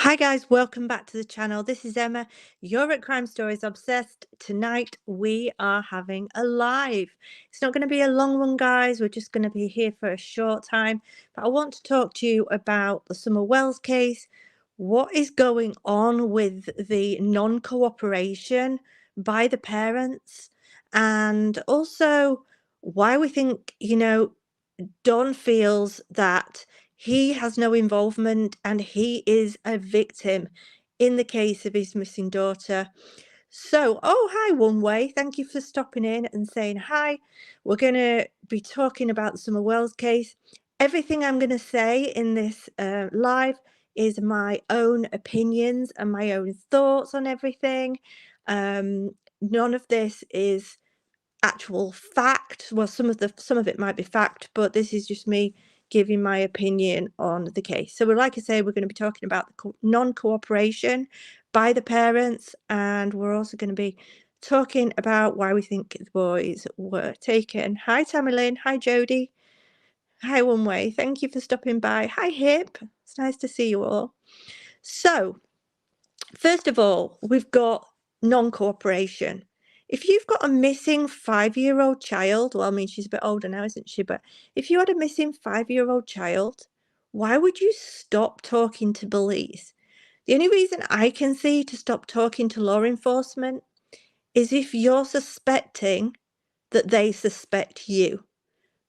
Hi guys, welcome back to the channel. This is Emma. You're at Crime Stories Obsessed. Tonight we are having a live. It's not going to be a long one, guys. We're just going to be here for a short time. But I want to talk to you about the Summer Wells case. What is going on with the non-cooperation by the parents? And also why we think, Don feels that he has no involvement and he is a victim in the case of his missing daughter. So, oh, hi, One Way. Thank you for stopping in and saying hi. We're going to be talking about the Summer Wells case. Everything I'm going to say in this live is my own opinions and my own thoughts on everything. None of this is actual fact. Well, some of it might be fact, but this is just me giving my opinion on the case. So, like I say, we're going to be talking about the non-cooperation by the parents, and we're also going to be talking about why we think the boys were taken. Hi, Tamerlane. Hi, Jody. Hi, One Way. Thank you for stopping by. Hi, Hip. It's nice to see you all. So, first of all, we've got non-cooperation. If you've got a missing 5-year-old child, well, I mean, she's a bit older now, isn't she? But if you had a missing 5-year-old child, why would you stop talking to police? The only reason I can see to stop talking to law enforcement is if you're suspecting that they suspect you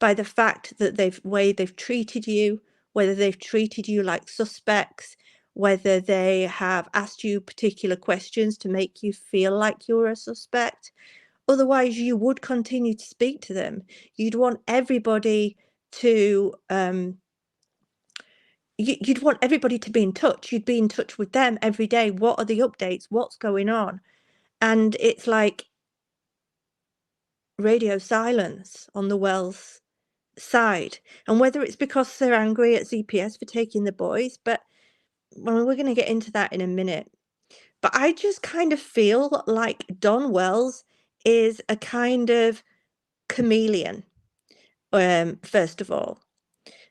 by the fact that they've treated you, whether they've treated you like suspects, whether they have asked you particular questions to make you feel like you're a suspect. Otherwise, you would continue to speak to them. You'd want everybody to you'd want everybody to be in touch. You'd be in touch with them every day. What are the updates? What's going on? And it's like radio silence on the Wells side. And whether it's because they're angry at CPS for taking the boys, but well, we're going to get into that in a minute. But I just kind of feel like Don Wells is a kind of chameleon, first of all.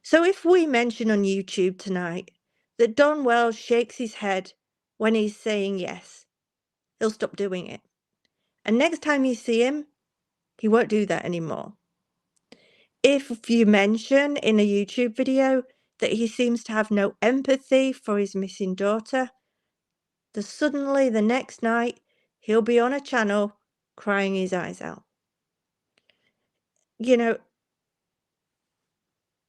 So if we mention on YouTube tonight that Don Wells shakes his head when he's saying yes, he'll stop doing it. And next time you see him, he won't do that anymore. If you mention in a YouTube video that he seems to have no empathy for his missing daughter, then suddenly the next night he'll be on a channel crying his eyes out. You know,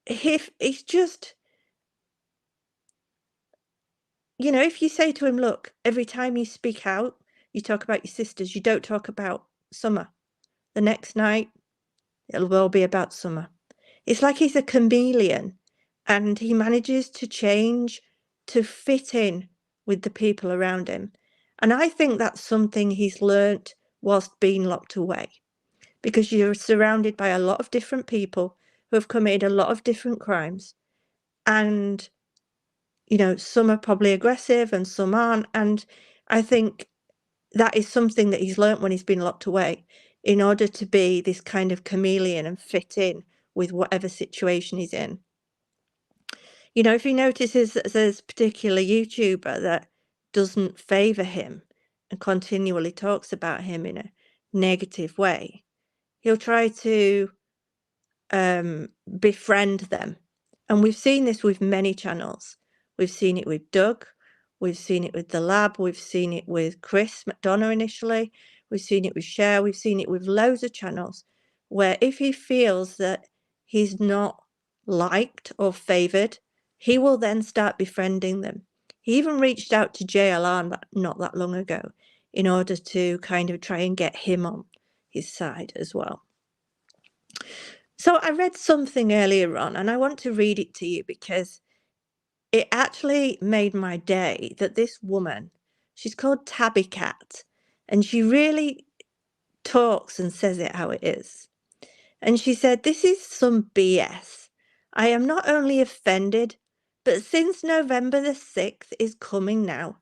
if it's just, if you say to him, look, every time you speak out, you talk about your sisters, you don't talk about Summer. The next night, it'll all be about Summer. It's like he's a chameleon and he manages to change to fit in with the people around him. And I think that's something he's learnt whilst being locked away, because you're surrounded by a lot of different people who have committed a lot of different crimes. And, some are probably aggressive and some aren't. And I think that is something that he's learnt when he's been locked away, in order to be this kind of chameleon and fit in with whatever situation he's in. If he notices that there's a particular YouTuber that doesn't favour him and continually talks about him in a negative way, he'll try to befriend them. And we've seen this with many channels. We've seen it with Doug, we've seen it with The Lab, we've seen it with Chris McDonough initially, we've seen it with Cher, we've seen it with loads of channels, where if he feels that he's not liked or favoured, he will then start befriending them. He even reached out to JLR not that long ago in order to kind of try and get him on his side as well. So I read something earlier on, and I want to read it to you because it actually made my day. That this woman, she's called Tabby Cat, and she really talks and says it how it is. And she said, "This is some BS. I am not only offended, but since November the 6th is coming now,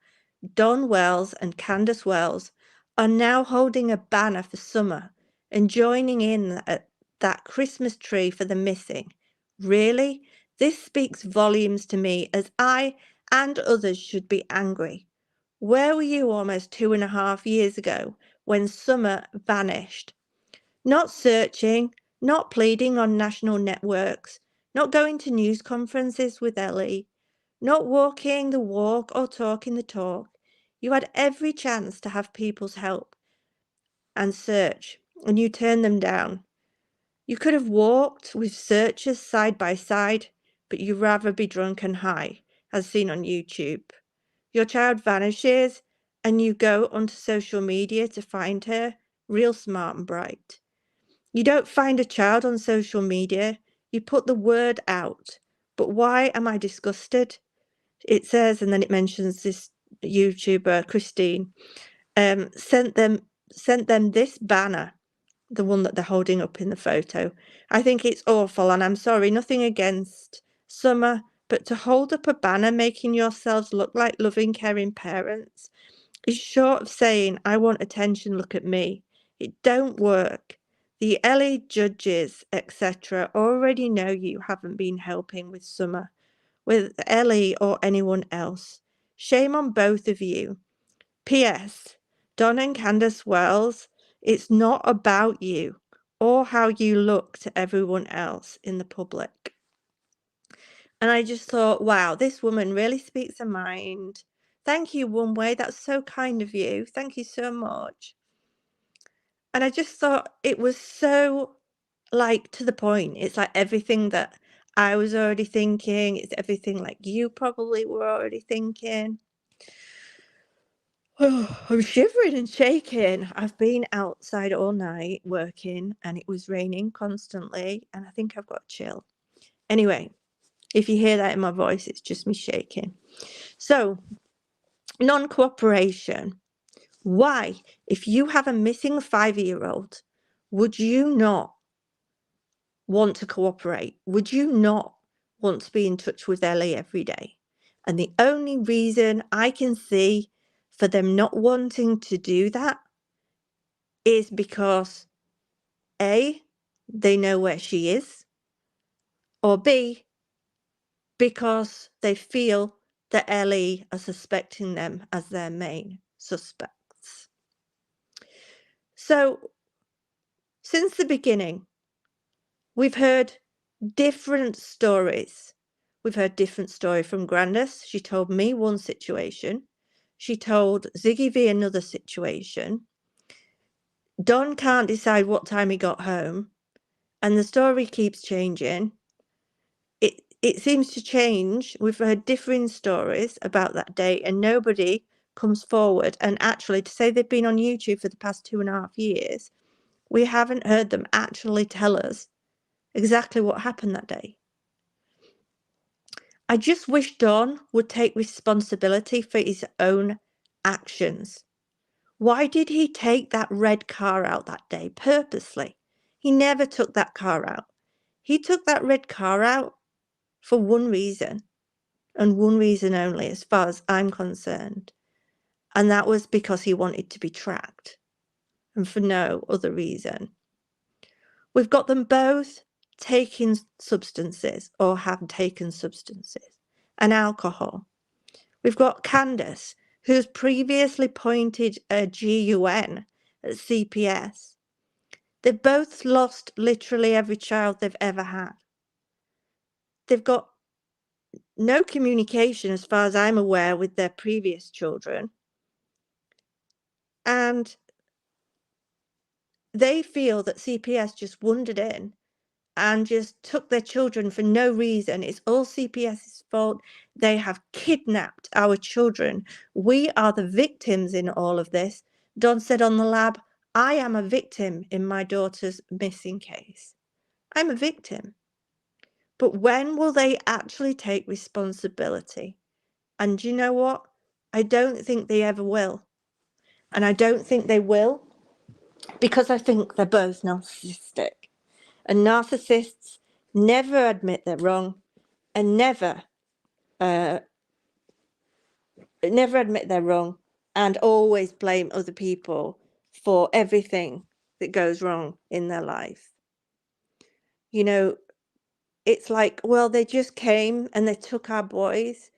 Don Wells and Candace Wells are now holding a banner for Summer and joining in at that Christmas tree for the missing. Really? This speaks volumes to me, as I and others should be angry. Where were you almost 2.5 years ago when Summer vanished? Not searching, not pleading on national networks, not going to news conferences with Ellie, not walking the walk or talking the talk. You had every chance to have people's help and search, and you turned them down. You could have walked with searchers side by side, but you'd rather be drunk and high, as seen on YouTube. Your child vanishes, and you go onto social media to find her, real smart and bright. You don't find a child on social media, you put the word out. But why am I disgusted? It says, and then it mentions this YouTuber, Christine, sent them this banner, the one that they're holding up in the photo. I think it's awful, and I'm sorry, nothing against Summer, but to hold up a banner making yourselves look like loving, caring parents is short of saying, I want attention, look at me. It don't work. The LA judges, etc., already know you haven't been helping with Summer, with Ellie or anyone else. Shame on both of you. P.S. Don and Candace Wells, it's not about you or how you look to everyone else in the public. And I just thought, wow, this woman really speaks her mind. Thank you, One Way. That's so kind of you. Thank you so much. And I just thought it was so, like, to the point. It's like everything that I was already thinking. It's everything like you probably were already thinking. Oh, I'm shivering and shaking. I've been outside all night working and it was raining constantly, and I think I've got a chill. Anyway, if you hear that in my voice, it's just me shaking. So, non-cooperation. Why, if you have a missing 5-year-old, would you not want to cooperate? Would you not want to be in touch with Ellie every day? And the only reason I can see for them not wanting to do that is because A, they know where she is, or B, because they feel that Ellie are suspecting them as their main suspects. So, since the beginning, we've heard different stories. We've heard different story from Grandis. She told me one situation. She told Ziggy V another situation. Don can't decide what time he got home, and the story keeps changing. It seems to change. We've heard differing stories about that day, and nobody comes forward. And actually, to say they've been on YouTube for the past 2.5 years, we haven't heard them actually tell us exactly what happened that day. I just wish Don would take responsibility for his own actions. Why did he take that red car out that day purposely? He never took that car out. He took that red car out for one reason, and one reason only, as far as I'm concerned. And that was because he wanted to be tracked, and for no other reason. We've got them both taking substances or have taken substances and alcohol. We've got Candace, who's previously pointed a GUN at CPS. They've both lost literally every child they've ever had. They've got no communication, as far as I'm aware, with their previous children. And they feel that CPS just wandered in and just took their children for no reason. It's all CPS's fault. They have kidnapped our children. We are the victims in all of this. Don said on the lab, I am a victim in my daughter's missing case. I'm a victim. But when will they actually take responsibility? And you know what? I don't think they ever will. And I don't think they will because I think they're both narcissistic. And narcissists never admit they're wrong and never admit they're wrong and always blame other people for everything that goes wrong in their life. You know, it's like, well, they just came and they took our boys.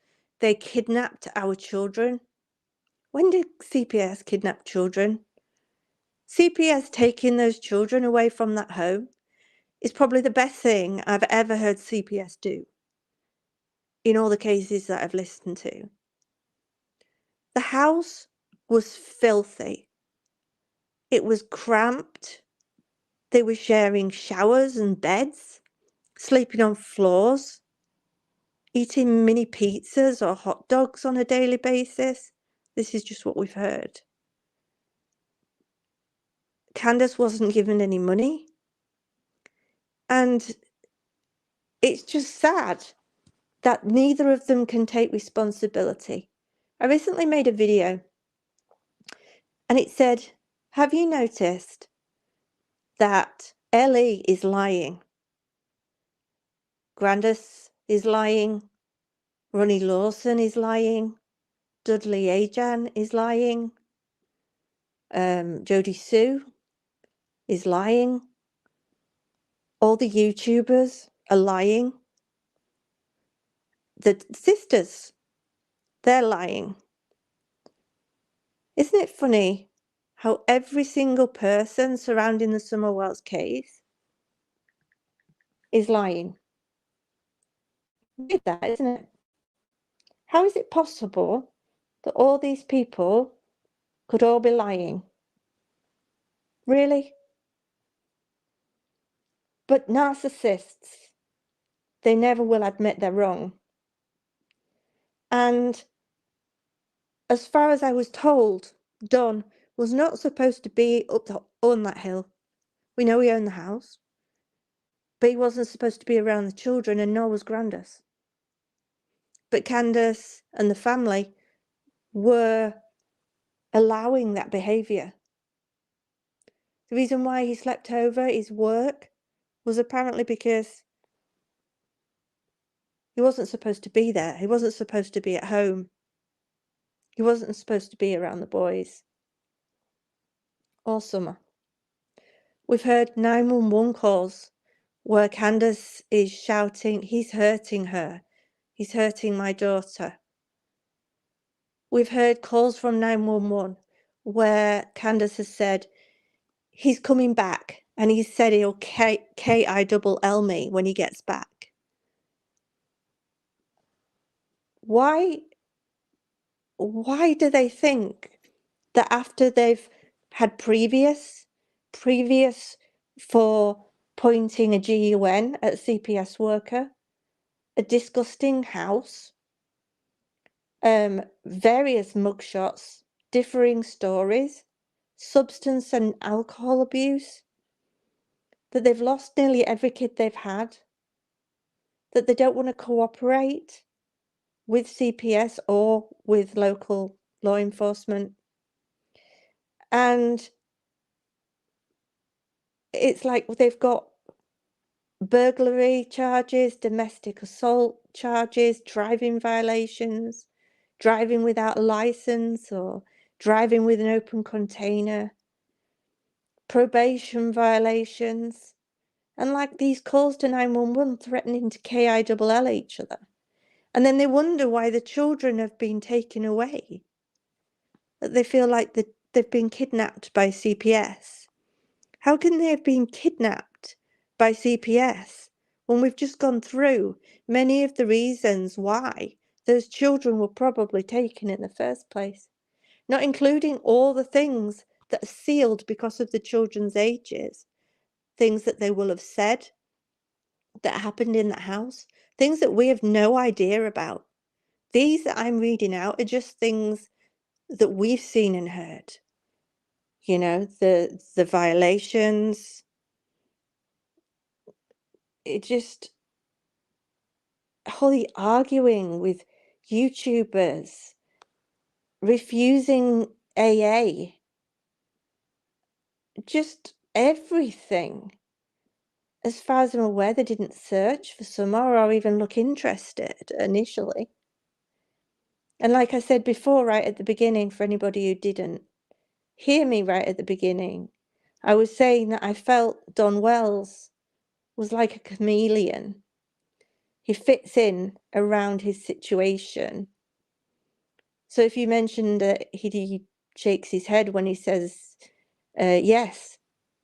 they kidnapped our children. When did CPS kidnap children? CPS taking those children away from that home is probably the best thing I've ever heard CPS do in all the cases that I've listened to. The house was filthy. It was cramped. They were sharing showers and beds, sleeping on floors, eating mini pizzas or hot dogs on a daily basis. This is just what we've heard. Candace wasn't given any money. And it's just sad that neither of them can take responsibility. I recently made a video and it said, have you noticed that Ellie is lying? Grandis is lying. Ronnie Lawson is lying. Dudley Ajan is lying. Jodie Sue is lying. All the YouTubers are lying. The sisters, they're lying. Isn't it funny how every single person surrounding the Summer Wells case is lying? Weird that, isn't it? How is it possible that all these people could all be lying? Really? But narcissists, they never will admit they're wrong. And as far as I was told, Don was not supposed to be on that hill. We know he owned the house, but he wasn't supposed to be around the children, and nor was Grandis. But Candace and the family were allowing that behaviour. The reason why he slept over his work was apparently because he wasn't supposed to be there. He wasn't supposed to be at home. He wasn't supposed to be around the boys all summer. We've heard 911 calls where Candace is shouting, he's hurting her. He's hurting my daughter. We've heard calls from 911 where Candace has said, he's coming back, and he said he'll K-I-double-L me when he gets back. Why do they think that after they've had previous for pointing a GUN at a CPS worker, a disgusting house, various mugshots, differing stories, substance and alcohol abuse, that they've lost nearly every kid they've had, that they don't want to cooperate with CPS or with local law enforcement. And it's like they've got burglary charges, domestic assault charges, driving violations, driving without a license or driving with an open container, probation violations, and like these calls to 911 threatening to KILL each other. And then they wonder why the children have been taken away, that they feel like they've been kidnapped by CPS. How can they have been kidnapped by CPS when we've just gone through many of the reasons why those children were probably taken in the first place, not including all the things that are sealed because of the children's ages, things that they will have said that happened in that house, things that we have no idea about. These that I'm reading out are just things that we've seen and heard. You know, the violations. It just, Holly arguing with YouTubers, refusing AA, just everything. As far as I'm aware, they didn't search for Summer or even look interested initially. And like I said before, right at the beginning, for anybody who didn't hear me right at the beginning, I was saying that I felt Don Wells was like a chameleon. He fits in around his situation. So if you mention that he shakes his head when he says yes,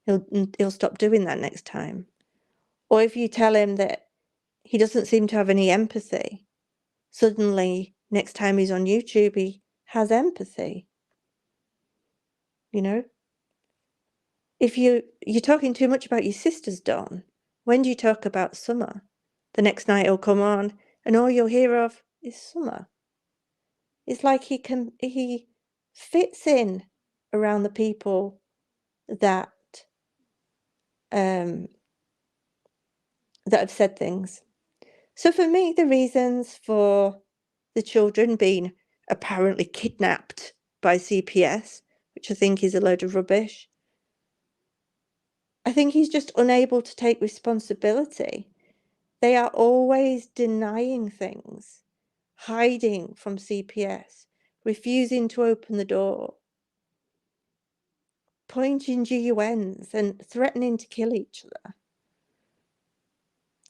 he'll stop doing that next time. Or if you tell him that he doesn't seem to have any empathy, suddenly next time he's on YouTube he has empathy. You know? If you're talking too much about your sister's Dawn, when do you talk about Summer? The next night he'll come on and all you'll hear of is Summer. It's like he fits in around the people that that have said things. So for me, the reasons for the children being apparently kidnapped by CPS, which I think is a load of rubbish, I think he's just unable to take responsibility. They are always denying things, hiding from CPS, refusing to open the door, pointing GUNs and threatening to kill each other.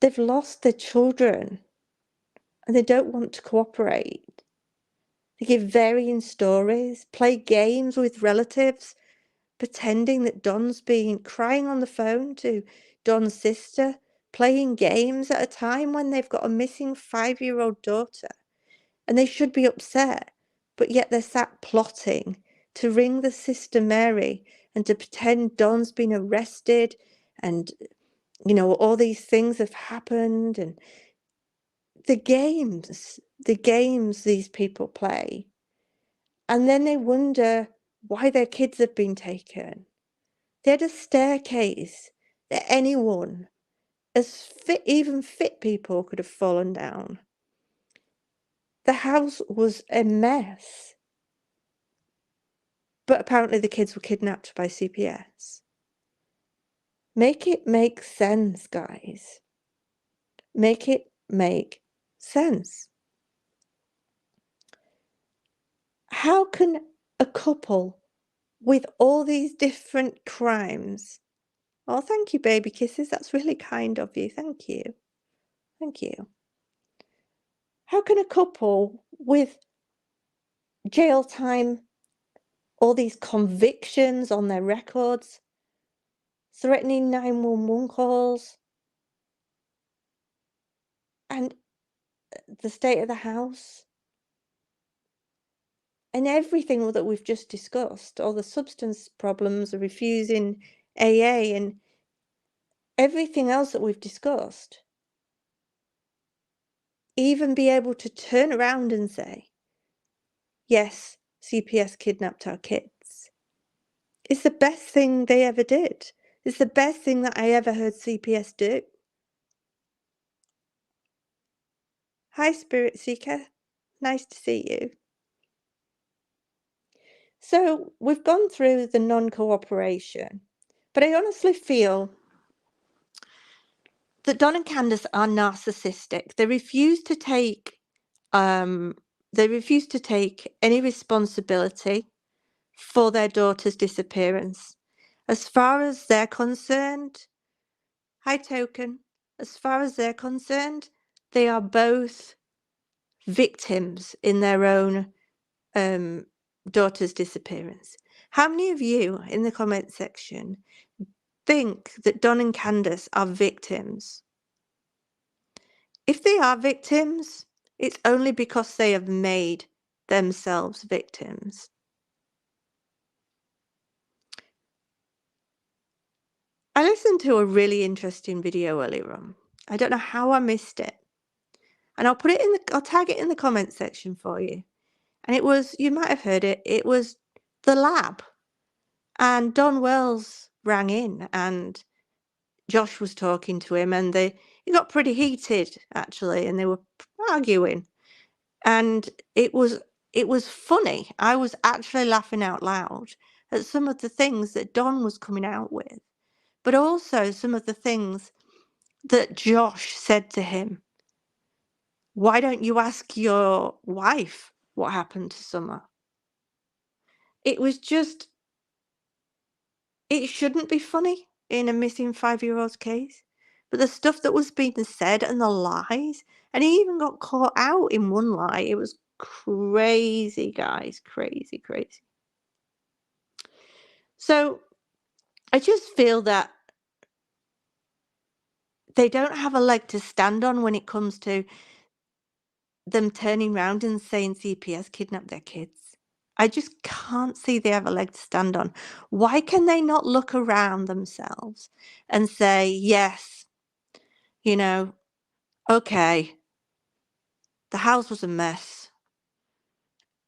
They've lost their children and they don't want to cooperate. They give varying stories, play games with relatives, pretending that Don's been crying on the phone to Don's sister, playing games at a time when they've got a missing 5-year-old daughter. And they should be upset, but yet they're sat plotting to ring the sister Mary and to pretend Don's been arrested and, you know, all these things have happened. And the games these people play. And then they wonder why their kids have been taken. They had a staircase that anyone, even fit people, could have fallen down. The house was a mess. But apparently the kids were kidnapped by CPS. Make it make sense, guys. Make it make sense. How can a couple with all these different crimes... Oh, thank you, baby kisses. That's really kind of you. Thank you. Thank you. How can a couple with jail time, all these convictions on their records, threatening 911 calls, and the state of the house, and everything that we've just discussed, all the substance problems, the refusing AA, and everything else that we've discussed, even be able to turn around and say, yes, CPS kidnapped our kids, it's the best thing they ever did. It's the best thing that I ever heard CPS do. Hi, Spirit Seeker. Nice to see you. So we've gone through the non-cooperation, but I honestly feel that Don and Candace are narcissistic. They refuse to take any responsibility for their daughter's disappearance. As far as they're concerned, hi Token, as far as they're concerned, they are both victims in their own daughter's disappearance. How many of you in the comment section think that Don and Candace are victims? If they are victims, it's only because they have made themselves victims. I listened to a really interesting video earlier on. I don't know how I missed it. And I'll tag it in the comment section for you. And it was, you might have heard it, it was the lab. And Don Wells rang in and Josh was talking to him and it got pretty heated actually, and they were arguing. And it was funny. I was actually laughing out loud at some of the things that Don was coming out with, but also some of the things that Josh said to him. Why don't you ask your wife what happened to Summer? It was just, it shouldn't be funny in a missing 5-year-old's case, but the stuff that was being said and the lies, and he even got caught out in one lie. It was crazy, guys. Crazy, crazy. So I just feel that they don't have a leg to stand on when it comes to them turning around and saying CPS kidnapped their kids. I just can't see they have a leg to stand on. Why can they not look around themselves and say, yes, you know, okay, the house was a mess.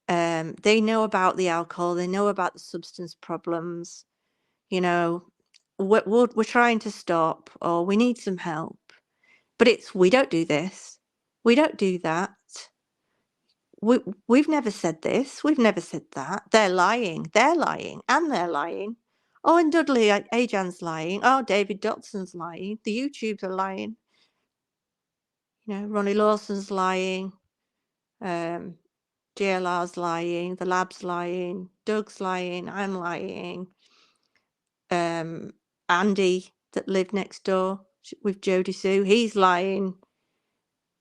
They know about the alcohol, they know about the substance problems, you know, we're trying to stop, or we need some help. But we don't do this, we don't do that. We've never said this, we've never said that. They're lying, and they're lying. Oh, and Dudley Ajan's lying. Oh, David Dotson's lying. The YouTubes are lying. You know, Ronnie Lawson's lying. JLR's lying. The lab's lying. Doug's lying. I'm lying. Andy that lived next door with Jodie Sue, he's lying.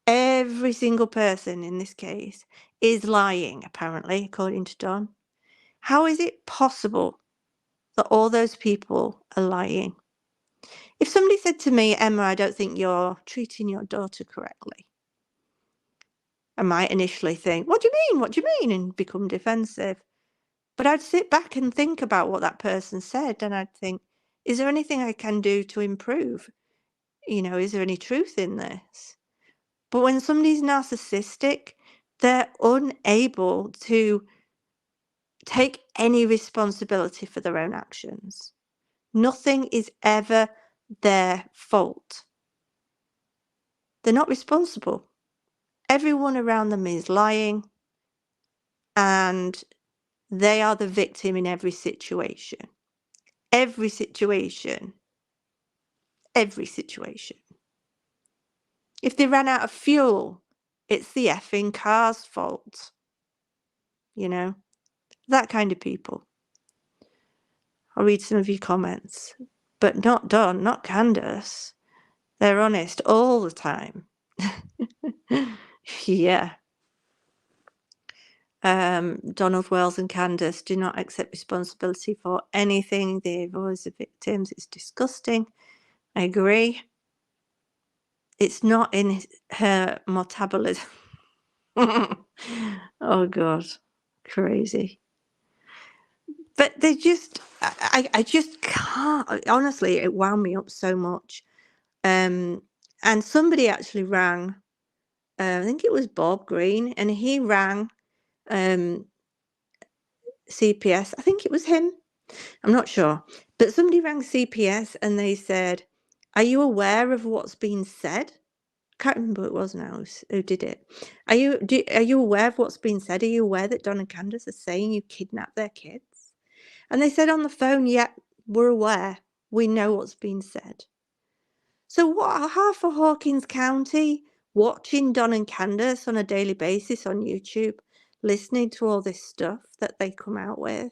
Every single person in this case is lying, apparently, according to Don. How is it possible that all those people are lying? If somebody said to me, Emma, I don't think you're treating your daughter correctly, I might initially think, what do you mean? What do you mean? And become defensive. But I'd sit back and think about what that person said, and I'd think, is there anything I can do to improve? You know, is there any truth in this? But when somebody's narcissistic, they're unable to take any responsibility for their own actions. Nothing is ever their fault. They're not responsible. Everyone around them is lying, and they are the victim in every situation. Every situation. Every situation. If they ran out of fuel, it's the effing car's fault. You know, that kind of people. I'll read some of your comments. But not Don, not Candace. They're honest all the time. Yeah. Donald Wells and Candace do not accept responsibility for anything. They're always the victims. It's disgusting. I agree. It's not in her metabolism. Oh, God. Crazy. But they just, I just can't. Honestly, it wound me up so much. And somebody actually rang, I think it was Bob Green, and he rang CPS. I think it was him. I'm not sure. But somebody rang CPS and they said, are you aware of what's been said? I can't remember who it was now who did it. Are you aware of what's been said? Are you aware that Don and Candace are saying you kidnapped their kids? And they said on the phone, yeah, we're aware. We know what's been said. So what are half of Hawkins County watching Don and Candace on a daily basis on YouTube, listening to all this stuff that they come out with?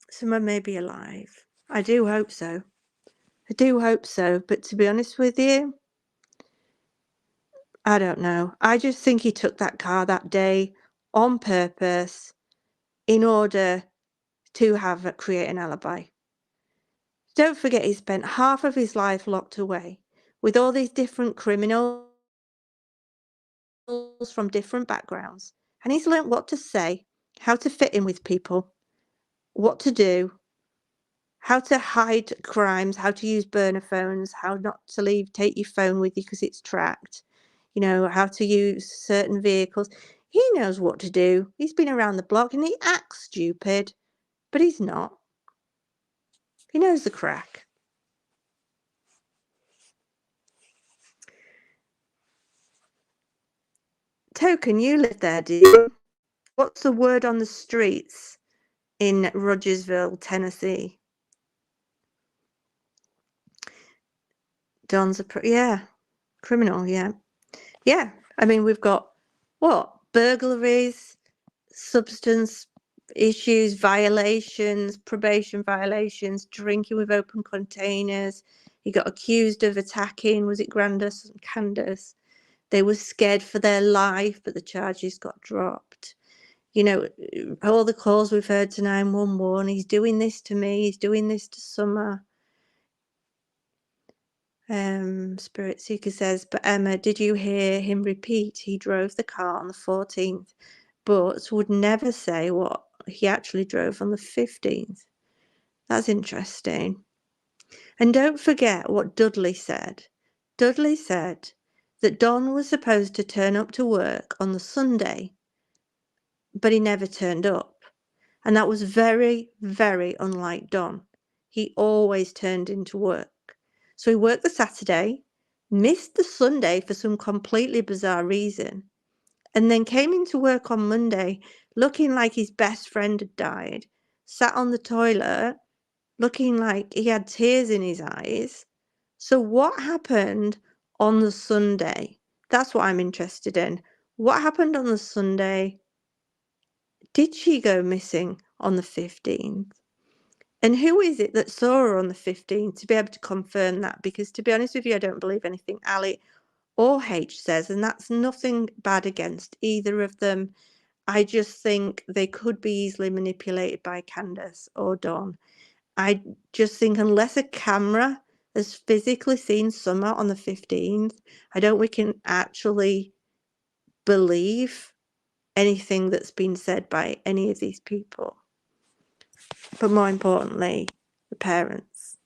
Someone may be alive. I do hope so. I do hope so. But to be honest with you, I don't know. I just think he took that car that day on purpose in order to create an alibi. Don't forget, he spent half of his life locked away with all these different criminals from different backgrounds. And he's learnt what to say, how to fit in with people, what to do, how to hide crimes, how to use burner phones, how not to take your phone with you because it's tracked, you know, how to use certain vehicles. He knows what to do. He's been around the block and he acts stupid, but he's not. He knows the crack. Token, you live there, do you? What's the word on the streets in Rogersville, Tennessee? Don's criminal, yeah. Yeah, I mean, we've got, what, burglaries, substance issues, violations, probation violations, drinking with open containers. He got accused of attacking, was it Candace? They were scared for their life, but the charges got dropped. You know, all the calls we've heard to 911, he's doing this to me, he's doing this to Summer. Spirit Seeker says, but Emma, did you hear him repeat he drove the car on the 14th, but would never say what he actually drove on the 15th? That's interesting. And don't forget what Dudley said. Dudley said that Don was supposed to turn up to work on the Sunday, but he never turned up. And that was very, very unlike Don. He always turned into work. So he worked the Saturday, missed the Sunday for some completely bizarre reason, and then came into work on Monday looking like his best friend had died, sat on the toilet looking like he had tears in his eyes. So what happened on the Sunday? That's what I'm interested in. What happened on the Sunday? Did she go missing on the 15th? And who is it that saw her on the 15th to be able to confirm that? Because to be honest with you, I don't believe anything Ali or H says, and that's nothing bad against either of them. I just think they could be easily manipulated by Candace or Dawn. I just think unless a camera has physically seen Summer on the 15th, I don't think we can actually believe anything that's been said by any of these people. But more importantly, the parents.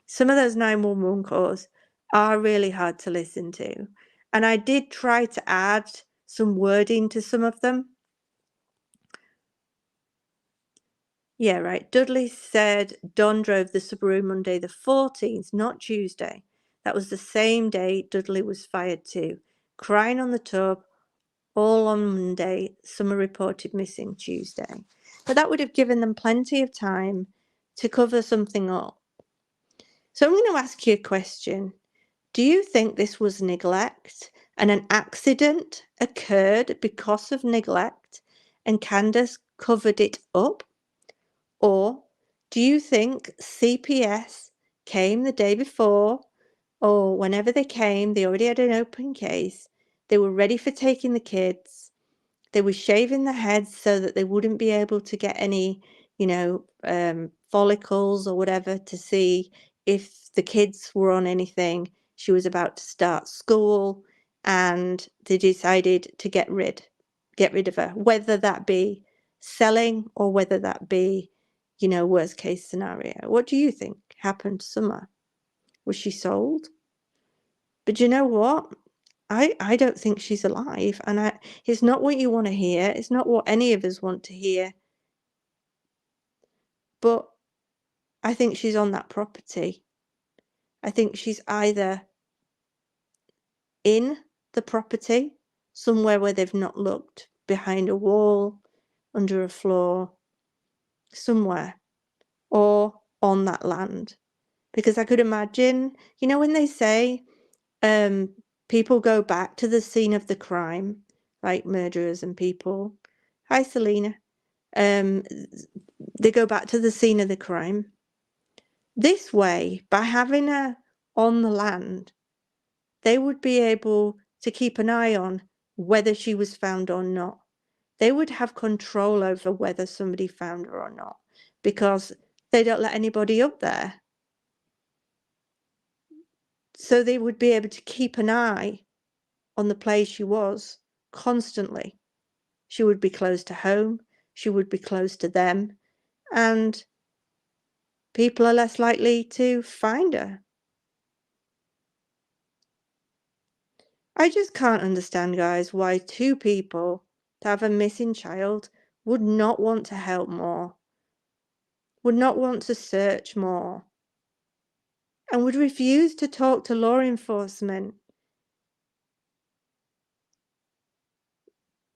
Some of those 911 calls are really hard to listen to. And I did try to add some wording to some of them. Yeah, right. Dudley said Don drove the Subaru Monday the 14th, not Tuesday. That was the same day Dudley was fired too. Crying on the tub, all on Monday. Summer reported missing Tuesday. But that would have given them plenty of time to cover something up. So I'm going to ask you a question. Do you think this was neglect and an accident occurred because of neglect and Candace covered it up? Or do you think CPS came the day before, or whenever they came, they already had an open case, they were ready for taking the kids, they were shaving their heads so that they wouldn't be able to get any, follicles or whatever to see if the kids were on anything. She was about to start school and they decided to get rid of her, whether that be selling or whether that be worst case scenario. What do you think happened to Summer? Was she sold? But you know what? I don't think she's alive, and it's not what you want to hear. It's not what any of us want to hear. But I think she's on that property. I think she's either in the property, somewhere where they've not looked, behind a wall, under a floor, somewhere, or on that land. Because I could imagine, when they say people go back to the scene of the crime, like murderers and people. Hi, Selena. They go back to the scene of the crime. This way, by having her on the land, they would be able to keep an eye on whether she was found or not. They would have control over whether somebody found her or not, because they don't let anybody up there. So they would be able to keep an eye on the place she was constantly. She would be close to home, she would be close to them, and people are less likely to find her. I just can't understand, guys, why two people that have a missing child would not want to help more, would not want to search more, and would refuse to talk to law enforcement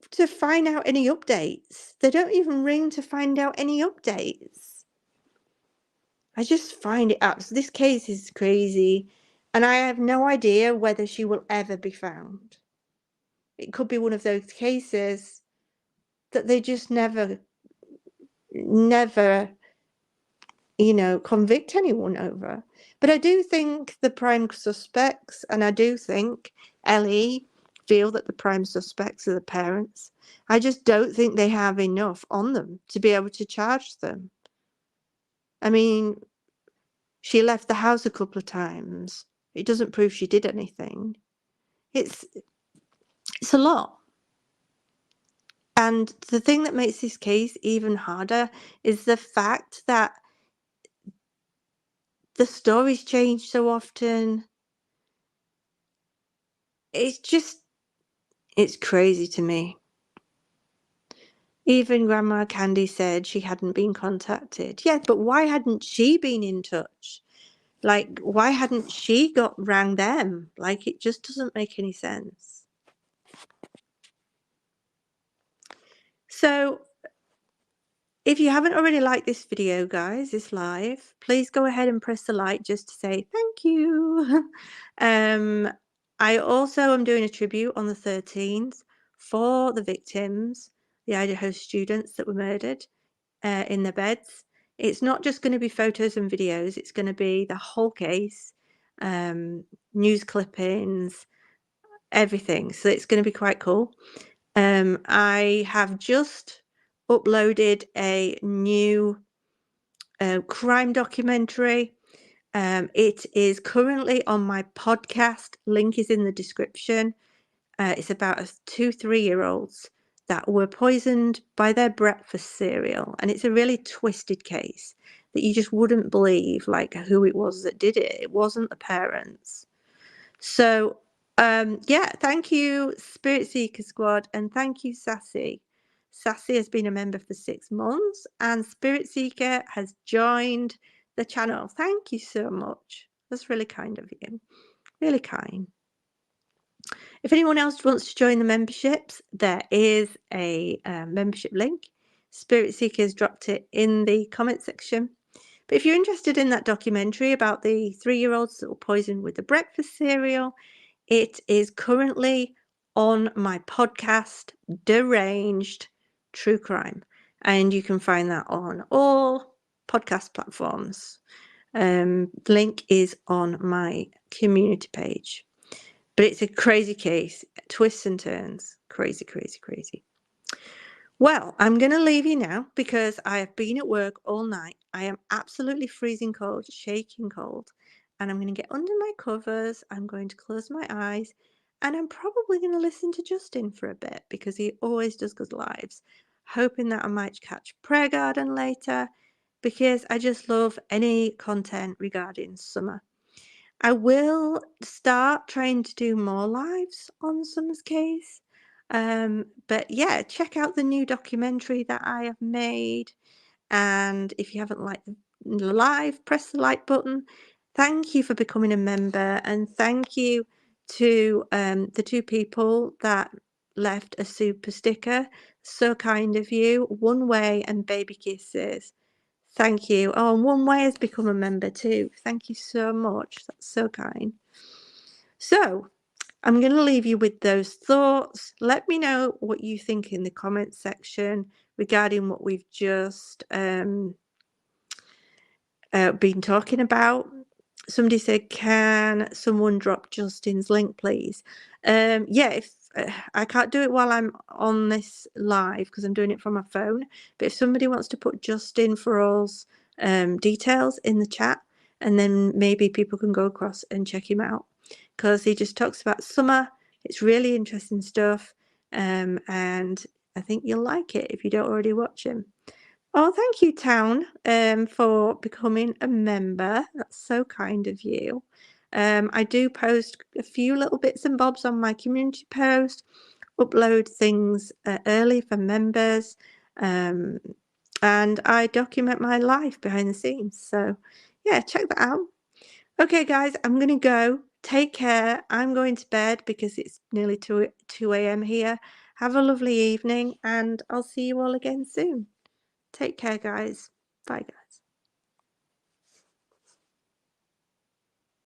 to find out any updates. They don't even ring to find out any updates. I just find it up. This case is crazy, and I have no idea whether she will ever be found. It could be one of those cases that they just never, convict anyone over. But I do think the prime suspects, and I do think Ellie feel that the prime suspects are the parents. I just don't think they have enough on them to be able to charge them. I mean, she left the house a couple of times. It doesn't prove she did anything. It's a lot. And the thing that makes this case even harder is the fact that the stories change so often. It's crazy to me. Even Grandma Candy said she hadn't been contacted. Yeah, but why hadn't she been in touch? Like, why hadn't she rang them? Like, it just doesn't make any sense. So, if you haven't already liked this video, guys, this live, please go ahead and press the like just to say thank you. I also am doing a tribute on the 13th for the victims, the Idaho students that were murdered in their beds. It's not just going to be photos and videos, it's going to be the whole case, news clippings, everything. So it's going to be quite cool. I have just uploaded a new crime documentary. It is currently on my podcast. Link is in the description. It's about 2 3-year-olds that were poisoned by their breakfast cereal, and it's a really twisted case that you just wouldn't believe, like, who it was that did it. It wasn't the parents. So yeah, thank you Spirit Seeker Squad, and thank you Sassy. Sassy has been a member for 6 months, and Spirit Seeker has joined the channel. Thank you so much. That's really kind of you. Really kind. If anyone else wants to join the memberships, there is a membership link. Spirit Seekers dropped it in the comment section. But if you're interested in that documentary about the 3-year-olds that were poisoned with the breakfast cereal, it is currently on my podcast, Deranged True Crime. And you can find that on all podcast platforms. Link is on my community page. But it's a crazy case, twists and turns, crazy, crazy, crazy. Well, I'm going to leave you now because I have been at work all night. I am absolutely freezing cold, shaking cold, and I'm going to get under my covers. I'm going to close my eyes, and I'm probably going to listen to Justin for a bit because he always does good lives, hoping that I might catch Prayer Garden later because I just love any content regarding summer. I will start trying to do more lives on Summer's case. But yeah, check out the new documentary that I have made. And if you haven't liked the live, press the like button. Thank you for becoming a member. And thank you to the 2 people that left a super sticker. So kind of you. One Way and Baby Kisses. Thank you. Oh, and One Way has become a member too. Thank you so much. That's so kind. So I'm going to leave you with those thoughts. Let me know what you think in the comments section regarding what we've just been talking about. Somebody said, can someone drop Justin's link, please? Yeah, if I can't do it while I'm on this live because I'm doing it from my phone. But if somebody wants to put Justin for all's details in the chat, and then maybe people can go across and check him out because he just talks about summer. It's really interesting stuff, and I think you'll like it if you don't already watch him. Oh, thank you, Town, for becoming a member. That's so kind of you. I do post a few little bits and bobs on my community post, upload things early for members, and I document my life behind the scenes. So, yeah, check that out. Okay, guys, I'm going to go. Take care. I'm going to bed because it's nearly 2 a.m. here. Have a lovely evening, and I'll see you all again soon. Take care, guys. Bye, guys.